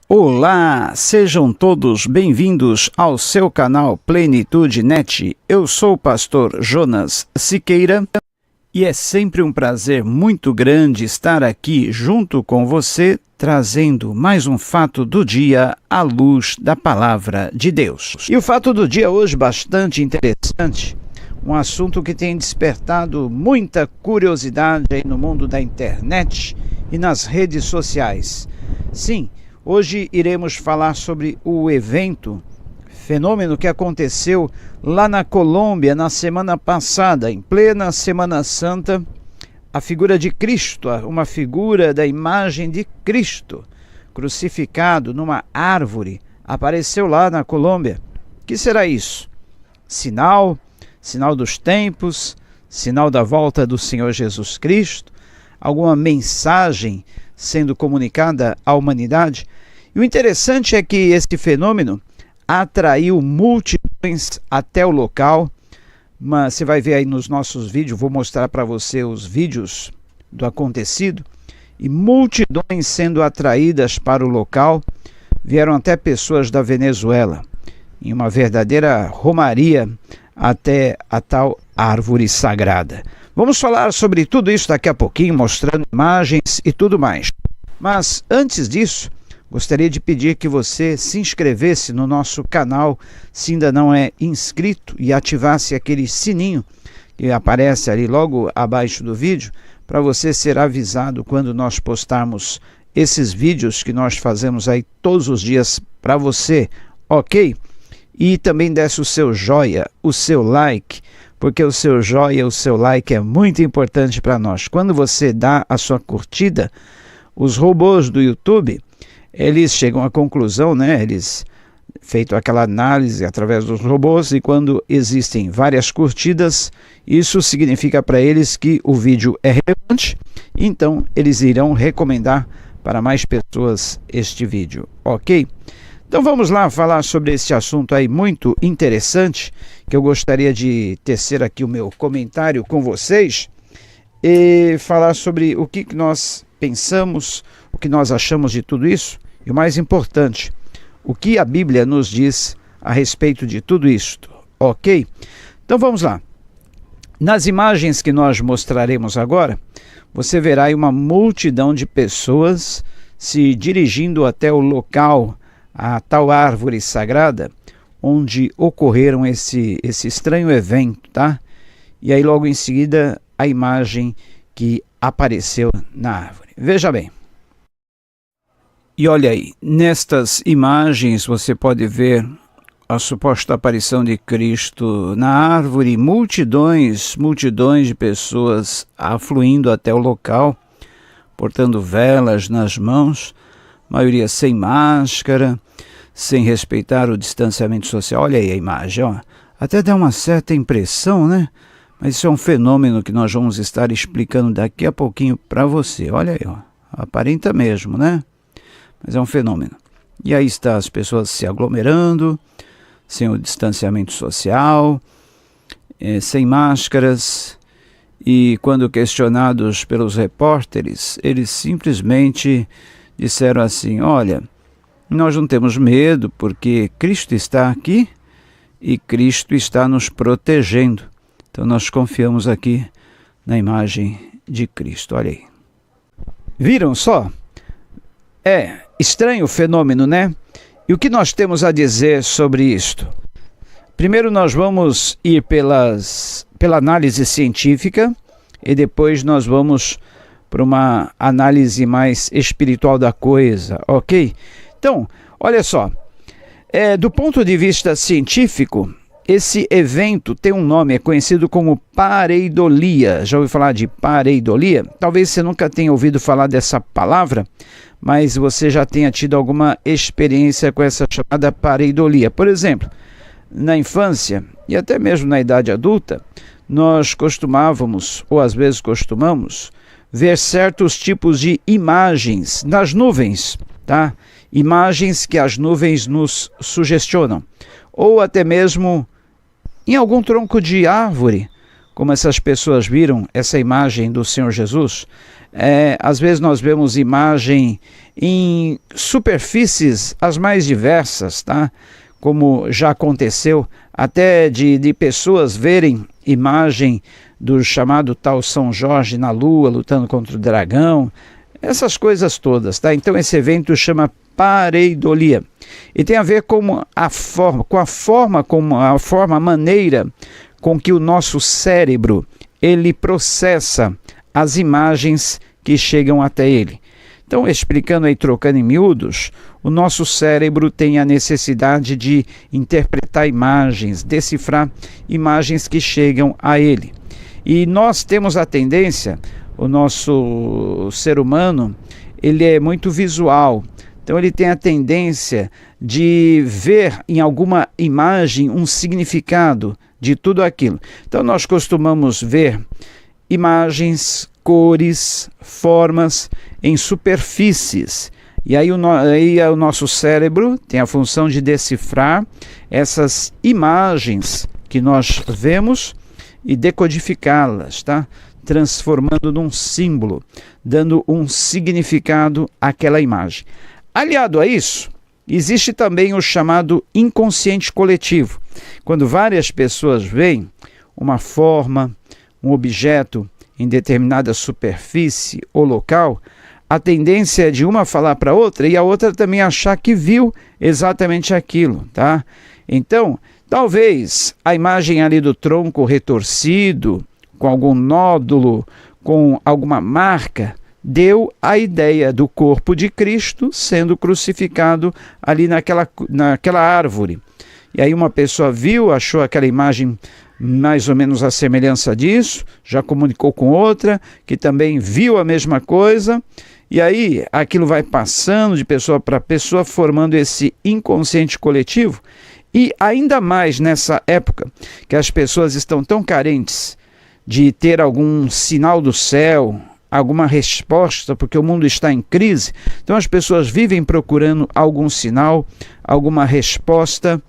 Olá, sejam todos bem-vindos ao seu canal Plenitude Net. Eu sou o pastor Jonas Siqueira e é sempre um prazer muito grande estar aqui junto com você, trazendo mais um fato do dia à luz da palavra de Deus. E o fato do dia hoje bastante interessante, um assunto que tem despertado muita curiosidade aí no mundo da internet e nas redes sociais. Sim, hoje iremos falar sobre o fenômeno que aconteceu lá na Colômbia na semana passada, em plena Semana Santa. A figura de Cristo, uma figura da imagem de Cristo, crucificado numa árvore, apareceu lá na Colômbia. O que será isso? Sinal dos tempos, sinal da volta do Senhor Jesus Cristo, alguma mensagem sendo comunicada à humanidade? E o interessante é que esse fenômeno atraiu multidões até o local. Mas você vai ver aí nos nossos vídeos, vou mostrar para você os vídeos do acontecido, e multidões sendo atraídas para o local. Vieram até pessoas da Venezuela, em uma verdadeira romaria até a tal árvore sagrada. Vamos falar sobre tudo isso daqui a pouquinho, mostrando imagens e tudo mais. Mas antes disso, gostaria de pedir que você se inscrevesse no nosso canal, se ainda não é inscrito, e ativasse aquele sininho que aparece ali logo abaixo do vídeo, para você ser avisado quando nós postarmos esses vídeos que nós fazemos aí todos os dias para você, ok? E também desce o seu joia, o seu like, porque o seu joia, o seu like é muito importante para nós. Quando você dá a sua curtida, os robôs do YouTube, eles chegam à conclusão, né? Eles feito aquela análise através dos robôs, e quando existem várias curtidas, isso significa para eles que o vídeo é relevante, então eles irão recomendar para mais pessoas este vídeo, ok? Então vamos lá falar sobre esse assunto aí muito interessante, que eu gostaria de tecer aqui o meu comentário com vocês, e falar sobre o que nós pensamos, o que nós achamos de tudo isso. E o mais importante, o que a Bíblia nos diz a respeito de tudo isto, ok? Então vamos lá. Nas imagens que nós mostraremos agora, você verá aí uma multidão de pessoas se dirigindo até o local, a tal árvore sagrada, onde ocorreram esse estranho evento, tá? E aí logo em seguida a imagem que apareceu na árvore. Veja bem. E olha aí, nestas imagens você pode ver a suposta aparição de Cristo na árvore, multidões de pessoas afluindo até o local, portando velas nas mãos, maioria sem máscara, sem respeitar o distanciamento social. Olha aí a imagem, ó. Até dá uma certa impressão, né? Mas isso é um fenômeno que nós vamos estar explicando daqui a pouquinho para você. Olha aí, ó. Aparenta mesmo, né? Mas é um fenômeno. E aí está as pessoas se aglomerando, sem o distanciamento social, sem máscaras, e quando questionados pelos repórteres, eles simplesmente disseram assim: olha, nós não temos medo porque Cristo está aqui e Cristo está nos protegendo. Então nós confiamos aqui na imagem de Cristo. Olha aí. Viram só? É estranho o fenômeno, né? E o que nós temos a dizer sobre isto? Primeiro nós vamos ir pela análise científica, e depois nós vamos para uma análise mais espiritual da coisa, ok? Então, olha só, do ponto de vista científico, esse evento tem um nome, é conhecido como pareidolia. Já ouviu falar de pareidolia? Talvez você nunca tenha ouvido falar dessa palavra, mas você já tenha tido alguma experiência com essa chamada pareidolia. Por exemplo, na infância e até mesmo na idade adulta, nós costumávamos, ou às vezes costumamos, ver certos tipos de imagens nas nuvens, tá? Imagens que as nuvens nos sugestionam, ou até mesmo em algum tronco de árvore, como essas pessoas viram essa imagem do Senhor Jesus. Às vezes nós vemos imagem em superfícies as mais diversas, tá? Como já aconteceu, até de pessoas verem imagem do chamado tal São Jorge na Lua, lutando contra o dragão, essas coisas todas, tá? Então esse evento chama pareidolia e tem a ver com a maneira com que o nosso cérebro ele processa as imagens que chegam até ele. Então, explicando aí, trocando em miúdos, o nosso cérebro tem a necessidade de interpretar imagens, decifrar imagens que chegam a ele. E nós temos a tendência, o nosso ser humano, ele é muito visual. Então ele tem a tendência de ver em alguma imagem um significado de tudo aquilo. Então nós costumamos ver imagens, cores, formas em superfícies. E aí o nosso cérebro tem a função de decifrar essas imagens que nós vemos e decodificá-las, tá? Transformando num símbolo, dando um significado àquela imagem. Aliado a isso, existe também o chamado inconsciente coletivo. Quando várias pessoas veem uma forma, um objeto em determinada superfície ou local, a tendência é de uma falar para a outra e a outra também achar que viu exatamente aquilo, tá? Então, talvez a imagem ali do tronco retorcido, com algum nódulo, com alguma marca, deu a ideia do corpo de Cristo sendo crucificado ali naquela árvore. E aí uma pessoa viu, achou aquela imagem mais ou menos a semelhança disso, já comunicou com outra, que também viu a mesma coisa, e aí aquilo vai passando de pessoa para pessoa, formando esse inconsciente coletivo, e ainda mais nessa época que as pessoas estão tão carentes de ter algum sinal do céu, alguma resposta, porque o mundo está em crise. Então as pessoas vivem procurando algum sinal, alguma resposta,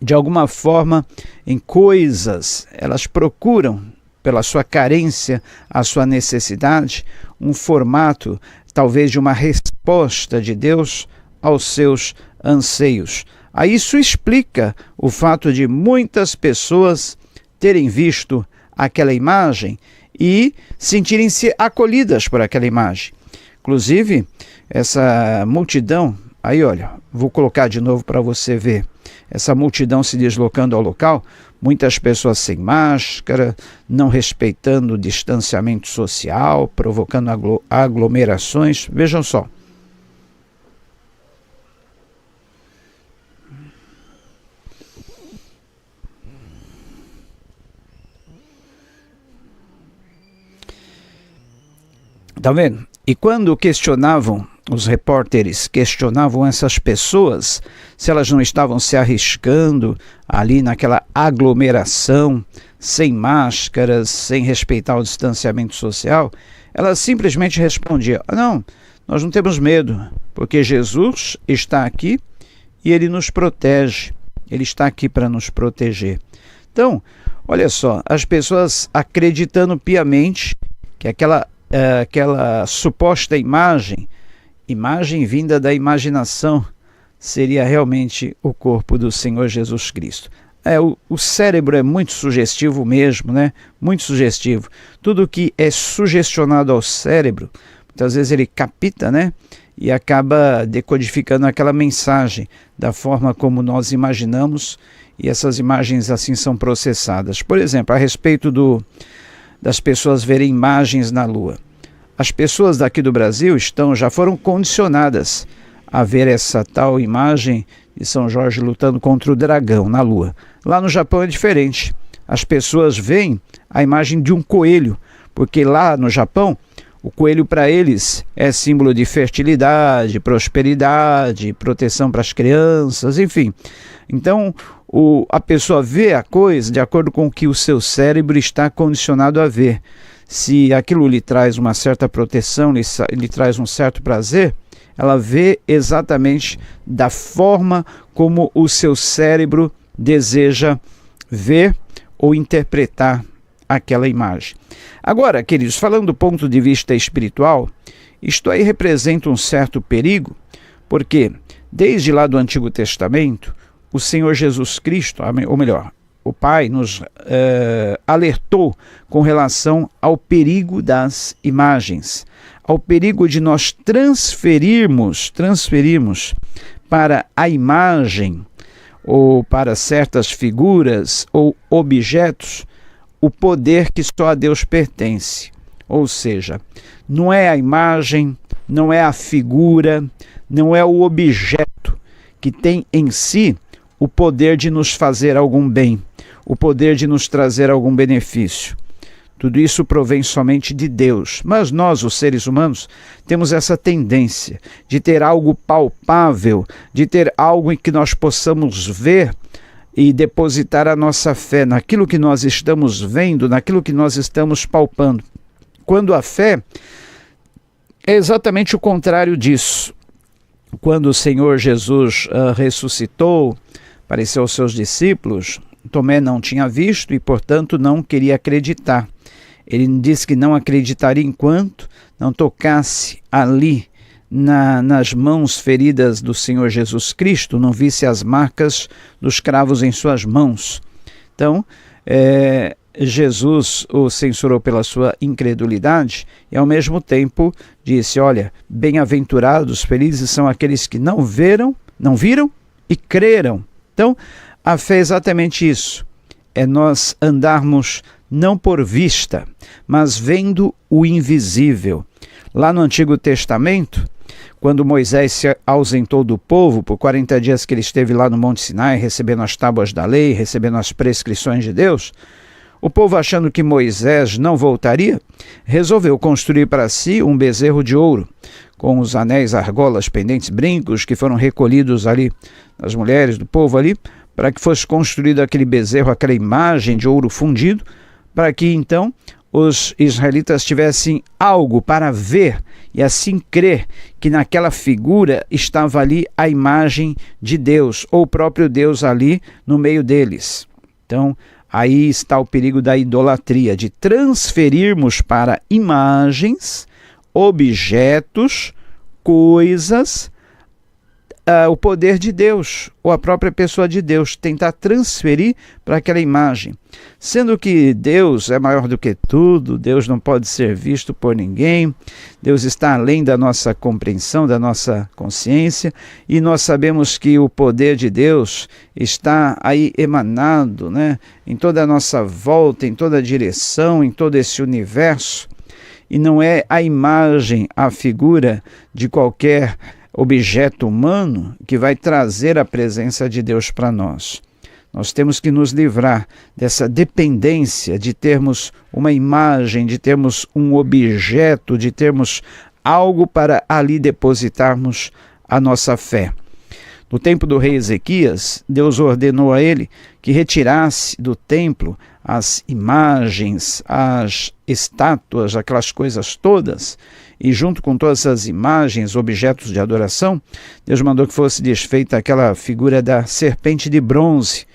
de alguma forma, em coisas. Elas procuram, pela sua carência, a sua necessidade, um formato, talvez, de uma resposta de Deus aos seus anseios. Aí isso explica o fato de muitas pessoas terem visto aquela imagem e sentirem-se acolhidas por aquela imagem. Inclusive, essa multidão, aí olha, vou colocar de novo para você ver, essa multidão se deslocando ao local, muitas pessoas sem máscara, não respeitando o distanciamento social, provocando aglomerações. Vejam só. Tá vendo? E quando os repórteres questionavam essas pessoas, se elas não estavam se arriscando ali naquela aglomeração, sem máscaras, sem respeitar o distanciamento social, elas simplesmente respondiam: não, nós não temos medo, porque Jesus está aqui e Ele nos protege, Ele está aqui para nos proteger. Então, olha só, as pessoas acreditando piamente que aquela suposta imagem vinda da imaginação, seria realmente o corpo do Senhor Jesus Cristo. O cérebro é muito sugestivo mesmo, né? Muito sugestivo. Tudo que é sugestionado ao cérebro, muitas vezes ele capta, né? E acaba decodificando aquela mensagem da forma como nós imaginamos, e essas imagens assim são processadas. Por exemplo, a respeito das pessoas verem imagens na Lua. As pessoas daqui do Brasil já foram condicionadas a ver essa tal imagem de São Jorge lutando contra o dragão na Lua. Lá no Japão é diferente. As pessoas veem a imagem de um coelho, porque lá no Japão o coelho para eles é símbolo de fertilidade, prosperidade, proteção para as crianças, enfim. Então a pessoa vê a coisa de acordo com o que o seu cérebro está condicionado a ver. Se aquilo lhe traz uma certa proteção, lhe traz um certo prazer, ela vê exatamente da forma como o seu cérebro deseja ver ou interpretar aquela imagem. Agora, queridos, falando do ponto de vista espiritual, isto aí representa um certo perigo, porque desde lá do Antigo Testamento, o Senhor Jesus Cristo, ou melhor, o Pai nos alertou com relação ao perigo das imagens, ao perigo de nós transferirmos para a imagem ou para certas figuras ou objetos o poder que só a Deus pertence. Ou seja, não é a imagem, não é a figura, não é o objeto que tem em si o poder de nos fazer algum bem, o poder de nos trazer algum benefício. Tudo isso provém somente de Deus. Mas nós, os seres humanos, temos essa tendência de ter algo palpável, de ter algo em que nós possamos ver e depositar a nossa fé naquilo que nós estamos vendo, naquilo que nós estamos palpando. Quando a fé é exatamente o contrário disso. Quando o Senhor Jesus ressuscitou, apareceu aos seus discípulos, Tomé não tinha visto e, portanto, não queria acreditar. Ele disse que não acreditaria enquanto não tocasse ali nas mãos feridas do Senhor Jesus Cristo, não visse as marcas dos cravos em suas mãos. Então, Jesus o censurou pela sua incredulidade e, ao mesmo tempo, disse, olha, bem-aventurados, felizes são aqueles que não viram e creram. Então, a fé é exatamente isso, é nós andarmos não por vista, mas vendo o invisível. Lá no Antigo Testamento, quando Moisés se ausentou do povo, por 40 dias que ele esteve lá no Monte Sinai, recebendo as tábuas da lei, recebendo as prescrições de Deus, o povo, achando que Moisés não voltaria, resolveu construir para si um bezerro de ouro, com os anéis, argolas, pendentes, brincos, que foram recolhidos ali das mulheres do povo ali, para que fosse construído aquele bezerro, aquela imagem de ouro fundido, para que então os israelitas tivessem algo para ver e assim crer que naquela figura estava ali a imagem de Deus, ou o próprio Deus ali no meio deles. Então, aí está o perigo da idolatria, de transferirmos para imagens, objetos, coisas, o poder de Deus, ou a própria pessoa de Deus, tentar transferir para aquela imagem. Sendo que Deus é maior do que tudo, Deus não pode ser visto por ninguém, Deus está além da nossa compreensão, da nossa consciência, e nós sabemos que o poder de Deus está aí emanado, em toda a nossa volta, em toda a direção, em todo esse universo, e não é a imagem, a figura de qualquer objeto humano que vai trazer a presença de Deus para nós. Nós temos que nos livrar dessa dependência de termos uma imagem, de termos um objeto, de termos algo para ali depositarmos a nossa fé. No tempo do rei Ezequias, Deus ordenou a ele que retirasse do templo as imagens, as estátuas, aquelas coisas todas, e junto com todas as imagens, objetos de adoração, Deus mandou que fosse desfeita aquela figura da serpente de bronze,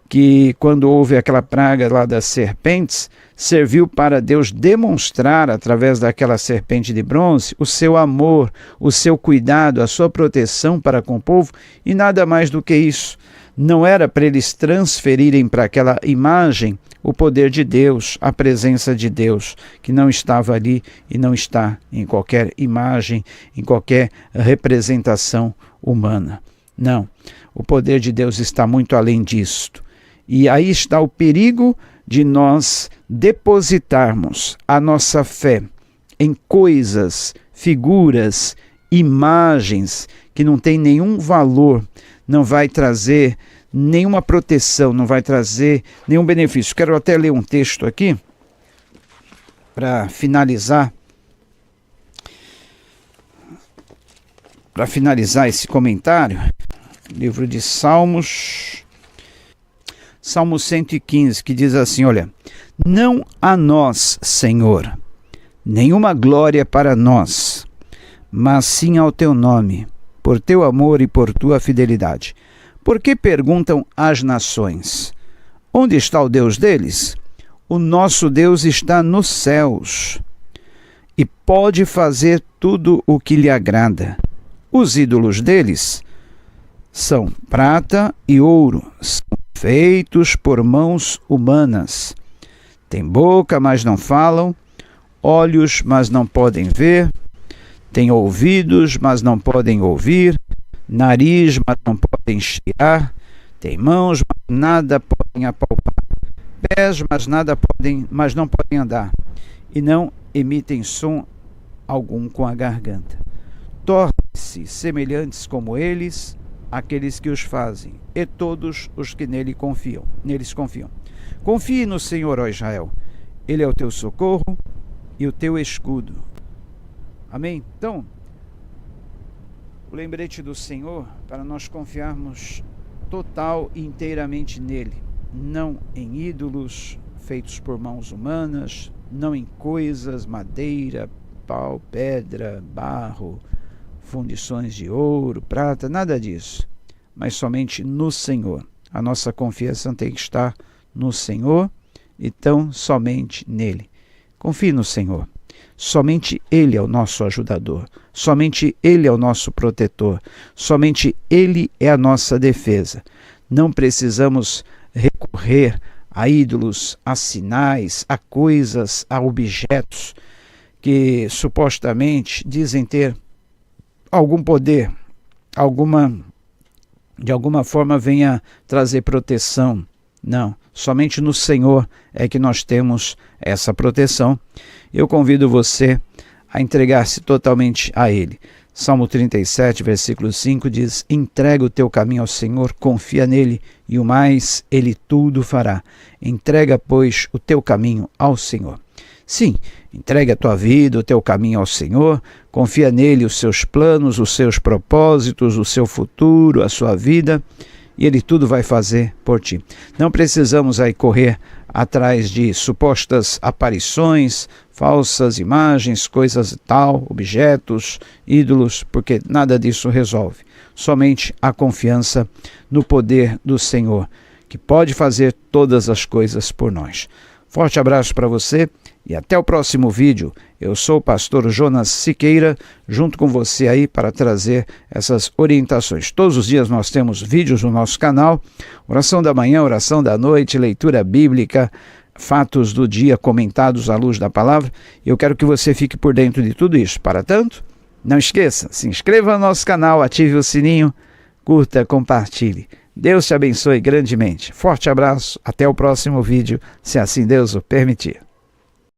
que quando houve aquela praga lá das serpentes, serviu para Deus demonstrar através daquela serpente de bronze o seu amor, o seu cuidado, a sua proteção para com o povo, e nada mais do que isso. Não era para eles transferirem para aquela imagem o poder de Deus, a presença de Deus, que não estava ali e não está em qualquer imagem, em qualquer representação humana. Não, o poder de Deus está muito além disto. E aí está o perigo de nós depositarmos a nossa fé em coisas, figuras, imagens que não têm nenhum valor, não vai trazer nenhuma proteção, não vai trazer nenhum benefício. Quero até ler um texto aqui para finalizar esse comentário. Livro de Salmos, Salmo 115, que diz assim, olha, não a nós, Senhor, nenhuma glória para nós, mas sim ao teu nome, por teu amor e por tua fidelidade. Por que perguntam as nações, onde está o Deus deles? O nosso Deus está nos céus e pode fazer tudo o que lhe agrada. Os ídolos deles são prata e ouro, são feitos por mãos humanas. Têm boca, mas não falam, olhos, mas não podem ver, têm ouvidos, mas não podem ouvir, nariz, mas não podem cheirar, têm mãos, mas nada podem apalpar, pés, mas não podem andar, e não emitem som algum com a garganta. Tornem-se semelhantes como eles, aqueles que os fazem, e todos os que neles confiam. Confie no Senhor, ó Israel. Ele é o teu socorro e o teu escudo. Amém? Então, o lembrete do Senhor para nós confiarmos total e inteiramente nele, não em ídolos feitos por mãos humanas, não em coisas, madeira, pau, pedra, barro, fundições de ouro, prata, nada disso, mas somente no Senhor. A nossa confiança tem que estar no Senhor, então somente nele. Confie no Senhor. Somente Ele é o nosso ajudador, somente Ele é o nosso protetor, somente Ele é a nossa defesa. Não precisamos recorrer a ídolos, a sinais, a coisas, a objetos que supostamente dizem ter algum poder, de alguma forma venha trazer proteção. Não, somente no Senhor é que nós temos essa proteção. Eu convido você a entregar-se totalmente a Ele. Salmo 37, versículo 5 diz: entrega o teu caminho ao Senhor, confia nele e o mais Ele tudo fará. Entrega, pois, o teu caminho ao Senhor. Sim, entregue a tua vida, o teu caminho ao Senhor, confia nele os seus planos, os seus propósitos, o seu futuro, a sua vida, e Ele tudo vai fazer por ti. Não precisamos aí correr atrás de supostas aparições, falsas imagens, coisas e tal, objetos, ídolos, porque nada disso resolve. Somente a confiança no poder do Senhor, que pode fazer todas as coisas por nós. Forte abraço para você e até o próximo vídeo. Eu sou o pastor Jonas Siqueira, junto com você aí para trazer essas orientações. Todos os dias nós temos vídeos no nosso canal, oração da manhã, oração da noite, leitura bíblica, fatos do dia comentados à luz da palavra. Eu quero que você fique por dentro de tudo isso. Para tanto, não esqueça, se inscreva no nosso canal, ative o sininho, curta, compartilhe. Deus te abençoe grandemente. Forte abraço, até o próximo vídeo, se assim Deus o permitir.